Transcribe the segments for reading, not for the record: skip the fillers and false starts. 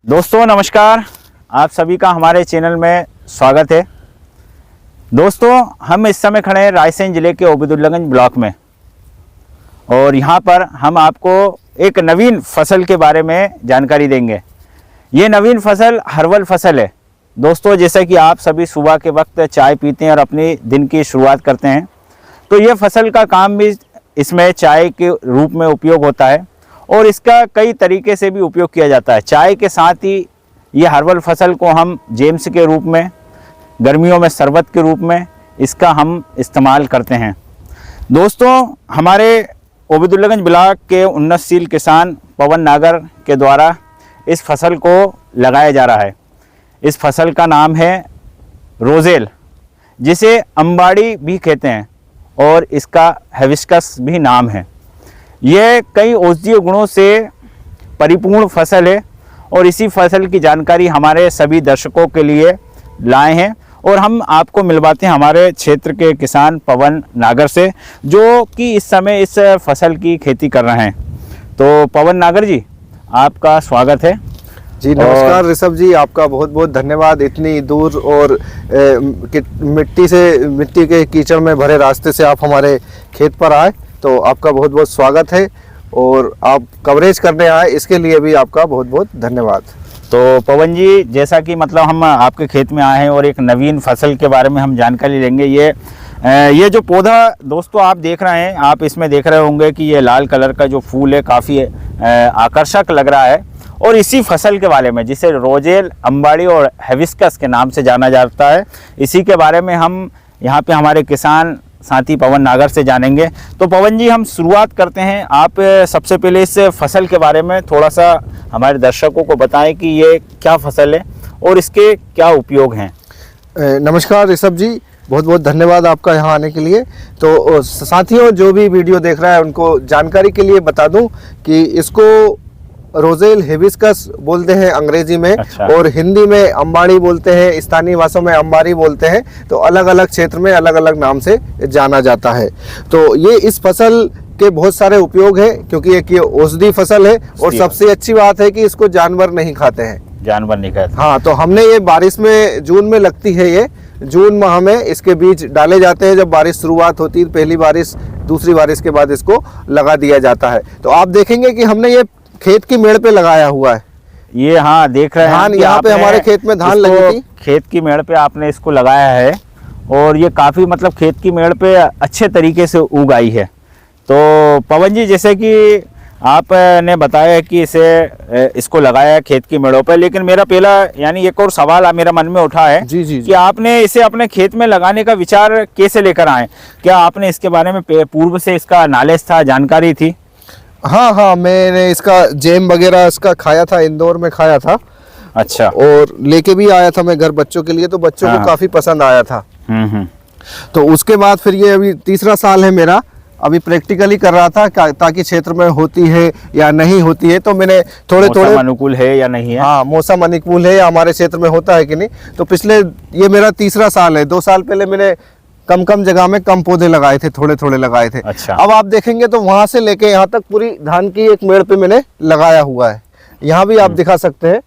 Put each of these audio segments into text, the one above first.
दोस्तों नमस्कार, आप सभी का हमारे चैनल में स्वागत है। दोस्तों हम इस समय खड़े हैं रायसेन ज़िले के ओबेदुल्लागंज ब्लॉक में और यहाँ पर हम आपको एक नवीन फसल के बारे में जानकारी देंगे। ये नवीन फसल हर्बल फसल है। दोस्तों जैसा कि आप सभी सुबह के वक्त चाय पीते हैं और अपनी दिन की शुरुआत करते हैं, तो ये फसल का काम भी इसमें चाय के रूप में उपयोग होता है और इसका कई तरीके से भी उपयोग किया जाता है। चाय के साथ ही ये हर्बल फसल को हम जेम्स के रूप में, गर्मियों में शरबत के रूप में इसका हम इस्तेमाल करते हैं। दोस्तों हमारे ओबेदुल्लागंज ब्लॉक के उन्नतशील किसान पवन नागर के द्वारा इस फसल को लगाया जा रहा है। इस फसल का नाम है रोज़ेल, जिसे अंबाड़ी भी कहते हैं और इसका हिबिस्कस भी नाम है। यह कई औषधीय गुणों से परिपूर्ण फसल है और इसी फसल की जानकारी हमारे सभी दर्शकों के लिए लाए हैं और हम आपको मिलवाते हैं हमारे क्षेत्र के किसान पवन नागर से, जो कि इस समय इस फसल की खेती कर रहे हैं। तो पवन नागर जी, आपका स्वागत है। जी नमस्कार ऋषभ जी, आपका बहुत बहुत धन्यवाद। इतनी दूर और मिट्टी के कीचड़ में भरे रास्ते से आप हमारे खेत पर आए, तो आपका बहुत बहुत स्वागत है और आप कवरेज करने आए, इसके लिए भी आपका बहुत बहुत धन्यवाद। तो पवन जी, जैसा कि मतलब हम आपके खेत में आए हैं और एक नवीन फसल के बारे में हम जानकारी लेंगे। ये जो पौधा दोस्तों आप देख रहे हैं, आप इसमें देख रहे होंगे कि ये लाल कलर का जो फूल है काफ़ी आकर्षक लग रहा है और इसी फसल के बारे में, जिसे रोज़ेल, अंबाड़ी और हिबिस्कस के नाम से जाना जाता है, इसी के बारे में हम यहाँ पे हमारे किसान साथी पवन नागर से जानेंगे। तो पवन जी, हम शुरुआत करते हैं। आप सबसे पहले इस फसल के बारे में थोड़ा सा हमारे दर्शकों को बताएं कि ये क्या फसल है और इसके क्या उपयोग हैं। नमस्कार ऋषभ जी, बहुत बहुत धन्यवाद आपका यहाँ आने के लिए। तो साथियों, जो भी वीडियो देख रहा है उनको जानकारी के लिए बता दूं कि इसको रोज़ेल हिबिस्कस बोलते हैं अंग्रेजी में। अच्छा। और हिंदी में अंबाड़ी बोलते हैं, स्थानीय भाषा में अंबारी बोलते हैं। तो अलग अलग क्षेत्र में अलग अलग नाम से जाना जाता है। तो ये इस फसल के बहुत सारे उपयोग हैं, क्योंकि एक ये औषधि फसल है और सबसे अच्छी बात है कि इसको जानवर नहीं खाते हैं। जानवर नहीं खाते। हाँ, तो हमने ये बारिश में, जून में लगती है, ये जून माह में इसके बीज डाले जाते हैं। जब बारिश शुरुआत होती है, पहली बारिश, दूसरी बारिश के बाद इसको लगा दिया जाता है। तो आप देखेंगे कि हमने ये खेत की मेड़ पे लगाया हुआ है। ये हाँ देख रहे हैं धान, यहाँ पे हमारे खेत में धान लगी थी। खेत की मेड़ पे आपने इसको लगाया है और ये काफ़ी मतलब खेत की मेड़ पे अच्छे तरीके से उग आई है। तो पवन जी, जैसे कि आपने बताया कि इसको लगाया है खेत की मेड़ों पे, लेकिन मेरा पहला यानी एक और सवाल मेरा मन में उठा है जी। कि आपने इसे अपने खेत में लगाने का विचार कैसे लेकर आए? क्या आपने इसके बारे में पूर्व से इसका नॉलेज था, जानकारी थी? हाँ, मैंने इसका जैम वगैरह इसका खाया था, इंदौर में खाया था। अच्छा। और लेके भी आया था मैं घर बच्चों के लिए, तो बच्चों को काफी पसंद आया था। तो उसके बाद फिर ये अभी तीसरा साल है मेरा, अभी प्रैक्टिकली कर रहा था ताकि क्षेत्र में होती है या नहीं होती है। तो मैंने थोड़े अनुकूल है या नहीं है। हाँ, मौसम अनुकूल है या हमारे क्षेत्र में होता है कि नहीं। तो पिछले, ये मेरा तीसरा साल है। 2 साल पहले मैंने कम जगह में कम पौधे लगाए थे, थोड़े लगाए थे। अच्छा। अब आप देखेंगे तो वहां से लेके यहाँ तक पूरी धान की एक मेड़ पे मैंने लगाया हुआ है। यहाँ भी आप दिखा सकते हैं।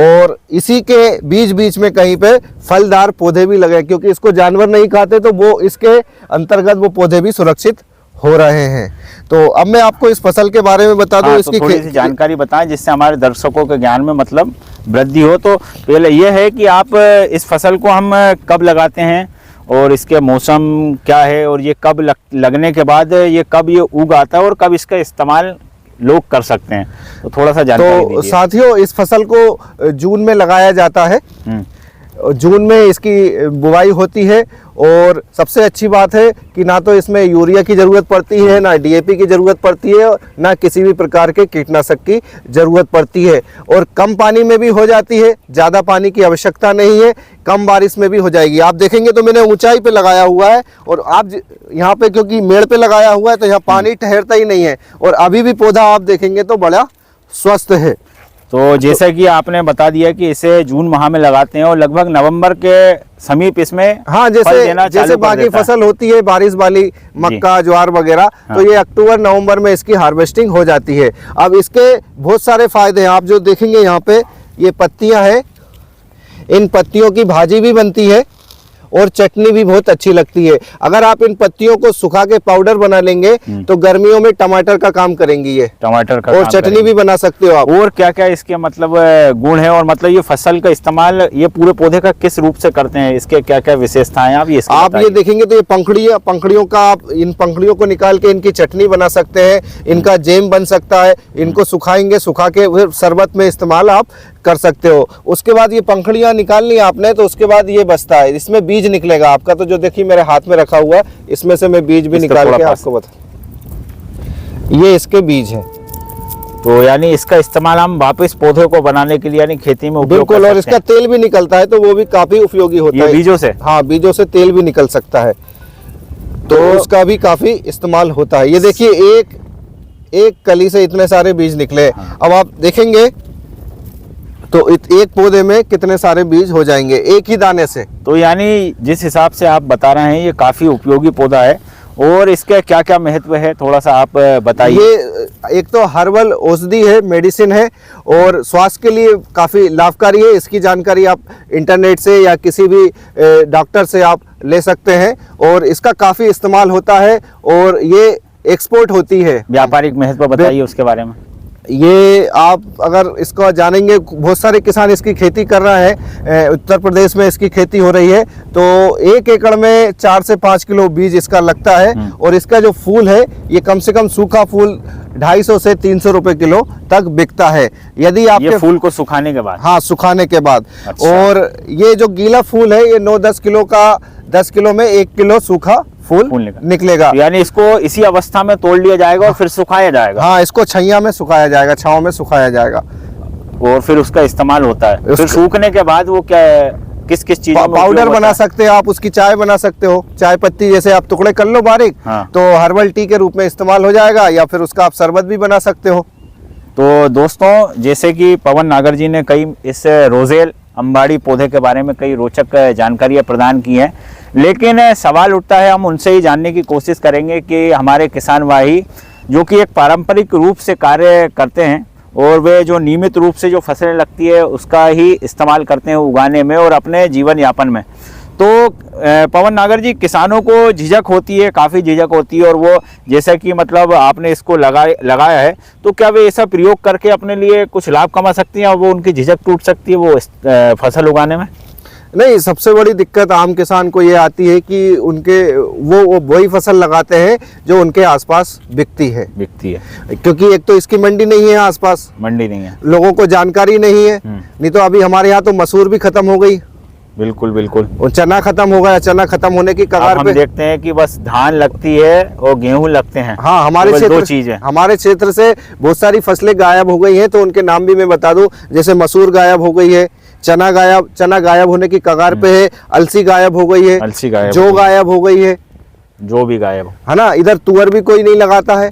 और इसी के बीच में कहीं पे फलदार पौधे भी लगे, क्योंकि इसको जानवर नहीं खाते, तो वो इसके अंतर्गत वो पौधे भी सुरक्षित हो रहे हैं। तो अब मैं आपको इस फसल के बारे में बता दूं। इसकी थोड़ी सी जानकारी बताएं जिससे हमारे दर्शकों के ज्ञान में मतलब वृद्धि हो। तो पहले ये है कि आप इस फसल को हम कब लगाते हैं और इसके मौसम क्या है, और ये कब लगने के बाद ये कब ये उग आता है और कब इसका इस्तेमाल लोग कर सकते हैं, तो थोड़ा सा जानकारी दीजिए। तो साथियों, इस फसल को जून में लगाया जाता है। जून में इसकी बुवाई होती है और सबसे अच्छी बात है कि ना तो इसमें यूरिया की ज़रूरत पड़ती है, ना डीएपी की ज़रूरत पड़ती है, ना किसी भी प्रकार के कीटनाशक की ज़रूरत पड़ती है। और कम पानी में भी हो जाती है, ज़्यादा पानी की आवश्यकता नहीं है, कम बारिश में भी हो जाएगी। आप देखेंगे तो मैंने ऊंचाई पे लगाया हुआ है और आप यहाँ पे, क्योंकि मेड़ पे लगाया हुआ है, तो यहाँ पानी ठहरता ही नहीं है। और अभी भी पौधा आप देखेंगे तो बड़ा स्वस्थ है। तो जैसे कि आपने बता दिया कि इसे जून माह में लगाते हैं और लगभग नवंबर के समीप इसमें हाँ, फल जैसे देना जैसे चालू कर बाकी देता है। फसल होती है बारिश वाली, मक्का ज्वार वगैरह, हाँ। तो ये अक्टूबर नवंबर में इसकी हार्वेस्टिंग हो जाती है। अब इसके बहुत सारे फायदे हैं। आप जो देखेंगे यहाँ पे ये पत्तियां हैं, इन पत्तियों की भाजी भी बनती है और चटनी भी बहुत अच्छी लगती है। अगर आप इन पत्तियों को सुखा के पाउडर बना लेंगे तो गर्मियों में टमाटर का काम करेंगी ये, टमाटर का और काम चटनी करेंगे। भी बना सकते हो आप। और क्या क्या इसके मतलब गुण है, और मतलब ये फसल का इस्तेमाल ये पूरे पौधे का किस रूप से करते हैं, इसके क्या क्या विशेषताएं हैं, आप ये देखेंगे तो ये पंखड़ियों का, आप इन पंखड़ियों को निकाल के इनकी चटनी बना सकते हैं, इनका जैम बन सकता है। इनको सुखाएंगे, सुखा के फिर शरबत में इस्तेमाल आप कर सकते हो। उसके बाद ये पंखड़ियां निकालनी आपने, तो उसके बाद ये बचता है, इसमें बीज निकलेगा आपका। तो जो देखिए मेरे हाथ में रखा हुआ है, इसमें से मैं बीज भी निकाल के आपको बता, ये इसके बीज हैं। तो यानी इसका इस्तेमाल हम वापस पौधे को बनाने के लिए यानी खेती में उपयोग बिल्कुल, कर और सकते इसका तेल भी निकलता है, तो वो भी काफी उपयोगी हैं। होता ये है। बीजों से? हाँ, बीजों से तेल भी निकल सकता है, तो उसका भी काफी इस्तेमाल होता है। ये देखिए एक कली से इतने सारे बीज निकले। अब आप देखेंगे तो एक पौधे में कितने सारे बीज हो जाएंगे एक ही दाने से। तो यानी जिस हिसाब से आप बता रहे हैं ये काफी उपयोगी पौधा है, और इसके क्या क्या महत्व है थोड़ा सा आप बताइए। ये एक तो हर्बल औषधि है, मेडिसिन है, और स्वास्थ्य के लिए काफ़ी लाभकारी है। इसकी जानकारी आप इंटरनेट से या किसी भी डॉक्टर से आप ले सकते हैं, और इसका काफ़ी इस्तेमाल होता है, और ये एक्सपोर्ट होती है। व्यापारिक महत्व बताइए उसके बारे में। ये आप अगर इसको जानेंगे, बहुत सारे किसान इसकी खेती कर रहे हैं। उत्तर प्रदेश में इसकी खेती हो रही है, तो 1 एकड़ में 4 से 5 किलो बीज इसका लगता है। और इसका जो फूल है, ये कम से कम सूखा फूल 250 से 300 रुपए किलो तक बिकता है। यदि आप ये फूल को सुखाने के बाद? हाँ, सुखाने के बाद। अच्छा। और ये जो गीला फूल है, ये 9-10 किलो का, 10 किलो में 1 किलो सूखा फूल निकलेगा। यानी इसको इसी अवस्था में तोड़ लिया जाएगा और फिर सुखाया जाएगा? हाँ, इसको छैया में सुखाया जाएगा, छांव में सुखाया जाएगा, और फिर उसका इस्तेमाल होता है। फिर सूखने के बाद वो क्या किस किस चीज में पाउडर बना सकते हो आप, उसकी चाय बना सकते हो। चाय पत्ती जैसे आप टुकड़े कर लो बारीक, हाँ। तो हर्बल टी के रूप में इस्तेमाल हो जाएगा, या फिर उसका आप शरबत भी बना सकते हो। तो दोस्तों, जैसे कि पवन नागर जी ने कई इस रोजेल अंबाड़ी पौधे के बारे में कई रोचक जानकारियां प्रदान की हैं, लेकिन सवाल उठता है, हम उनसे ही जानने की कोशिश करेंगे कि हमारे किसान भाई जो कि एक पारंपरिक रूप से कार्य करते हैं, और वे जो नियमित रूप से जो फसलें लगती है उसका ही इस्तेमाल करते हैं उगाने में और अपने जीवन यापन में, तो पवन नागर जी, किसानों को झिझक होती है, काफ़ी झिझक होती है, और वो जैसा कि मतलब आपने इसको लगाया है, तो क्या वे ऐसा प्रयोग करके अपने लिए कुछ लाभ कमा सकती हैं और वो उनकी झिझक टूट सकती है वो फसल उगाने में? नहीं, सबसे बड़ी दिक्कत आम किसान को ये आती है कि उनके वो वही फसल लगाते हैं जो उनके आसपास बिकती है, क्योंकि एक तो इसकी मंडी नहीं है, आसपास मंडी नहीं है, लोगों को जानकारी नहीं है। नहीं तो अभी हमारे यहाँ तो मसूर भी खत्म हो गई। बिल्कुल बिल्कुल। और चना खत्म हो गया, चना खत्म होने की कगार हम पे। देखते हैं कि बस धान लगती है और गेहूं लगते हैं। हाँ, हमारे क्षेत्र, 2 चीज है। हमारे क्षेत्र से बहुत सारी फसलें गायब हो गई हैं, तो उनके नाम भी मैं बता दूं। जैसे मसूर गायब हो गई है, चना गायब होने की कगार पे है, अलसी गायब हो गई है, जौ गायब हो गई है, जो भी गायब है ना। इधर तुअर भी कोई नहीं लगाता है,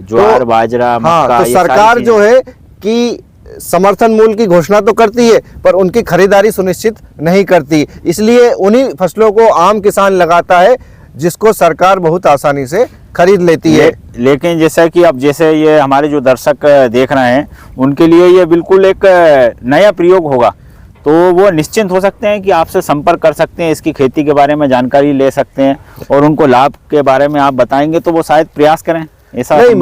ज्वार बाजरा मक्का। तो सरकार जो है कि समर्थन मूल्य की घोषणा तो करती है, पर उनकी खरीदारी सुनिश्चित नहीं करती। इसलिए उन्हीं फसलों को आम किसान लगाता है जिसको सरकार बहुत आसानी से खरीद लेती है। लेकिन जैसा कि अब जैसे ये हमारे जो दर्शक देख रहे हैं, उनके लिए ये बिल्कुल एक नया प्रयोग होगा, तो वो निश्चिंत हो सकते हैं कि आपसे संपर्क कर सकते हैं, इसकी खेती के बारे में जानकारी ले सकते हैं, और उनको लाभ के बारे में आप बताएंगे तो वो शायद प्रयास करें। ऐसा नहीं,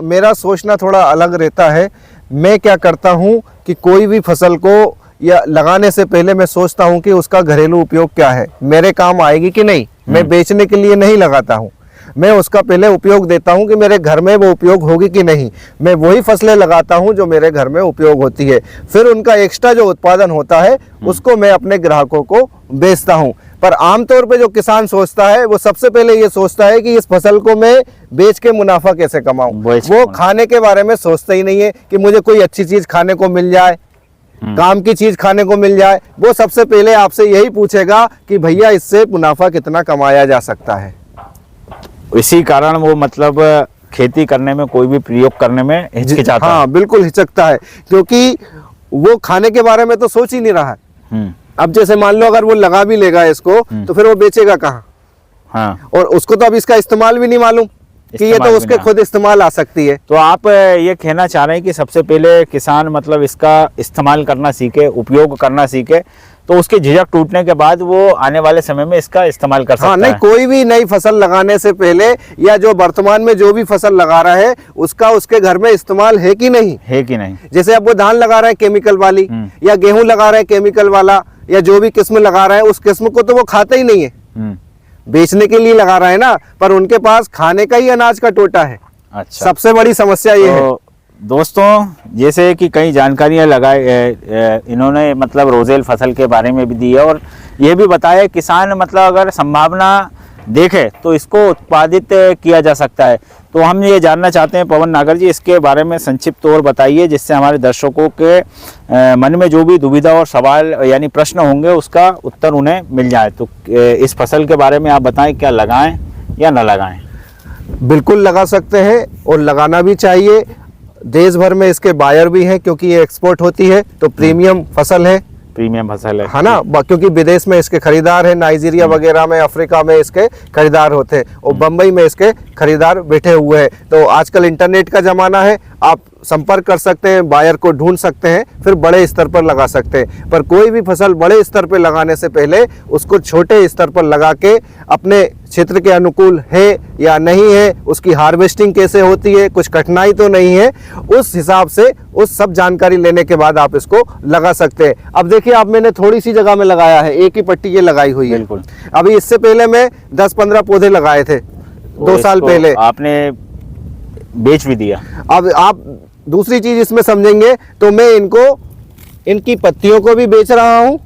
मेरा सोचना थोड़ा अलग रहता है। मैं क्या करता हूं कि कोई भी फसल को या लगाने से पहले मैं सोचता हूं कि उसका घरेलू उपयोग क्या है, मेरे काम आएगी कि नहीं। मैं बेचने के लिए नहीं लगाता हूं, मैं उसका पहले उपयोग देता हूं कि मेरे घर में वो उपयोग होगी कि नहीं। मैं वही फसलें लगाता हूं जो मेरे घर में उपयोग होती है, फिर उनका एक्स्ट्रा जो उत्पादन होता है उसको मैं अपने ग्राहकों को बेचता हूं। पर आमतौर पे जो किसान सोचता है, वो सबसे पहले ये सोचता है कि इस फसल को मैं बेच के मुनाफा कैसे कमाऊं। वो खाने के बारे में सोचता ही नहीं है कि मुझे कोई अच्छी चीज खाने को मिल जाए, काम की चीज खाने को मिल जाए। वो सबसे पहले आपसे यही पूछेगा कि भैया इससे मुनाफा कितना कमाया जा सकता है। इसी कारण वो मतलब खेती करने में, कोई भी प्रयोग करने में हिचकिचाता है। हाँ बिल्कुल हिचकता है, क्योंकि वो खाने के बारे में तो सोच ही नहीं रहा है। अब जैसे मान लो अगर वो लगा भी लेगा इसको तो फिर वो बेचेगा कहाँ? हाँ। और उसको तो अब इसका इस्तेमाल भी नहीं मालूम कि ये तो उसके खुद इस्तेमाल आ सकती है। तो आप ये कहना चाह रहे हैं कि सबसे पहले किसान मतलब इसका इस्तेमाल करना सीखे, उपयोग करना सीखे, तो उसके झिझक टूटने के बाद वो आने वाले समय में इसका इस्तेमाल कर सकता है। नहीं, कोई भी नई फसल लगाने से पहले या जो वर्तमान में जो भी फसल लगा रहा है उसका उसके घर में इस्तेमाल है कि नहीं है कि नहीं। जैसे अब वो धान लगा रहा है केमिकल वाली, या गेहूं लगा रहा है केमिकल वाला, या जो भी किस्म लगा रहा है उस किस्म को तो वो खाता ही नहीं है, बेचने के लिए लगा रहा है ना, पर उनके पास खाने का ही अनाज का टोटा है। अच्छा, सबसे बड़ी समस्या ये है। दोस्तों, जैसे कि कई जानकारियां इन्होंने मतलब रोजेल फसल के बारे में भी दी है, और ये भी बताया किसान मतलब अगर संभावना देखे तो इसको उत्पादित किया जा सकता है। तो हम ये जानना चाहते हैं पवन नागर जी, इसके बारे में संक्षिप्त तौर बताइए, जिससे हमारे दर्शकों के मन में जो भी दुविधा और सवाल यानी प्रश्न होंगे उसका उत्तर उन्हें मिल जाए। तो इस फसल के बारे में आप बताएं, क्या लगाएं या न लगाएं? बिल्कुल लगा सकते हैं और लगाना भी चाहिए। देश भर में इसके बायर भी हैं, क्योंकि ये एक्सपोर्ट होती है तो प्रीमियम फसल है, है ना, क्योंकि विदेश में इसके खरीदार है, नाइजीरिया वगैरह में, अफ्रीका में इसके खरीदार होते हैं, और बम्बई में इसके खरीदार बैठे हुए हैं। तो आजकल इंटरनेट का ज़माना है, आप संपर्क कर सकते हैं, बायर को ढूंढ सकते हैं, फिर बड़े स्तर पर लगा सकते हैं। पर कोई भी फसल बड़े स्तर पर लगाने से पहले उसको छोटे स्तर पर लगा के अपने क्षेत्र के अनुकूल है या नहीं है, उसकी हार्वेस्टिंग कैसे होती है, कुछ कठिनाई तो नहीं है, उस हिसाब से उस सब जानकारी लेने के बाद आप इसको लगा सकते हैं। अब देखिए, आप मैंने थोड़ी सी जगह में लगाया है, एक ही पट्टी ये लगाई हुई है। बिल्कुल। अभी इससे पहले मैं 10-15 पौधे लगाए थे 2 साल पहले, आपने बेच भी दिया। अब आप दूसरी चीज इसमें समझेंगे तो मैं इनकी पत्तियों को भी बेच रहा हूँ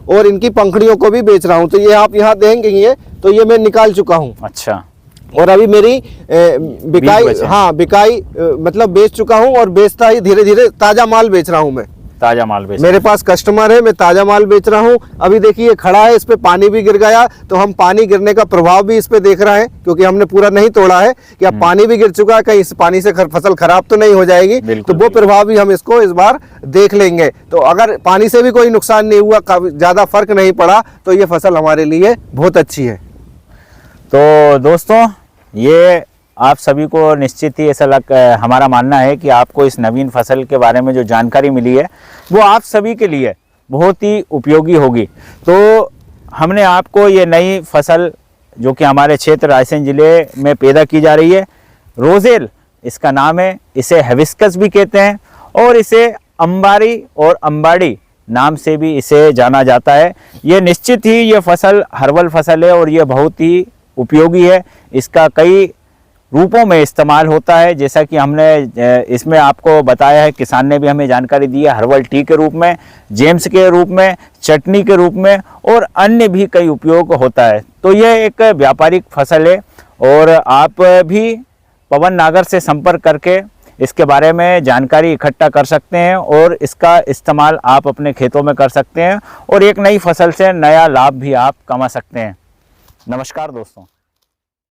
और इनकी पंखड़ियों को भी बेच रहा हूँ। तो ये आप यहाँ देखेंगे तो ये मैं निकाल चुका हूँ। अच्छा। और अभी मेरी बिकाई, हाँ बिकाई मतलब बेच चुका हूँ, और बेचता ही धीरे धीरे ताजा माल बेच रहा हूँ मैं। ताजा माल बेच, मेरे पास कस्टमर है, मैं ताजा माल बेच रहा हूँ। अभी देखिए खड़ा है, इस पे पानी भी गिर गया तो हम पानी गिरने का प्रभाव भी इस पे देख रहे हैं, क्योंकि हमने पूरा नहीं तोड़ा है कि अब पानी भी गिर चुका है, कहीं इस पानी से फसल खराब तो नहीं हो जाएगी। तो वो प्रभाव भी हम इसको इस बार देख लेंगे। तो अगर पानी से भी कोई नुकसान नहीं हुआ, ज्यादा फर्क नहीं पड़ा, तो ये फसल हमारे लिए बहुत अच्छी है। तो दोस्तों, ये आप सभी को निश्चित ही ऐसा हमारा मानना है कि आपको इस नवीन फसल के बारे में जो जानकारी मिली है वो आप सभी के लिए बहुत ही उपयोगी होगी। तो हमने आपको ये नई फसल जो कि हमारे क्षेत्र रायसेन ज़िले में पैदा की जा रही है, रोजेल इसका नाम है, इसे हिबिस्कस भी कहते हैं, और इसे अंबारी और अंबाड़ी नाम से भी इसे जाना जाता है। ये निश्चित ही ये फसल हर्बल फसल है और ये बहुत ही उपयोगी है। इसका कई रूपों में इस्तेमाल होता है, जैसा कि हमने इसमें आपको बताया है, किसान ने भी हमें जानकारी दी है, हर्बल टी के रूप में, जेम्स के रूप में, चटनी के रूप में, और अन्य भी कई उपयोग होता है। तो यह एक व्यापारिक फसल है, और आप भी पवन नागर से संपर्क करके इसके बारे में जानकारी इकट्ठा कर सकते हैं और इसका इस्तेमाल आप अपने खेतों में कर सकते हैं, और एक नई फसल से नया लाभ भी आप कमा सकते हैं। नमस्कार दोस्तों।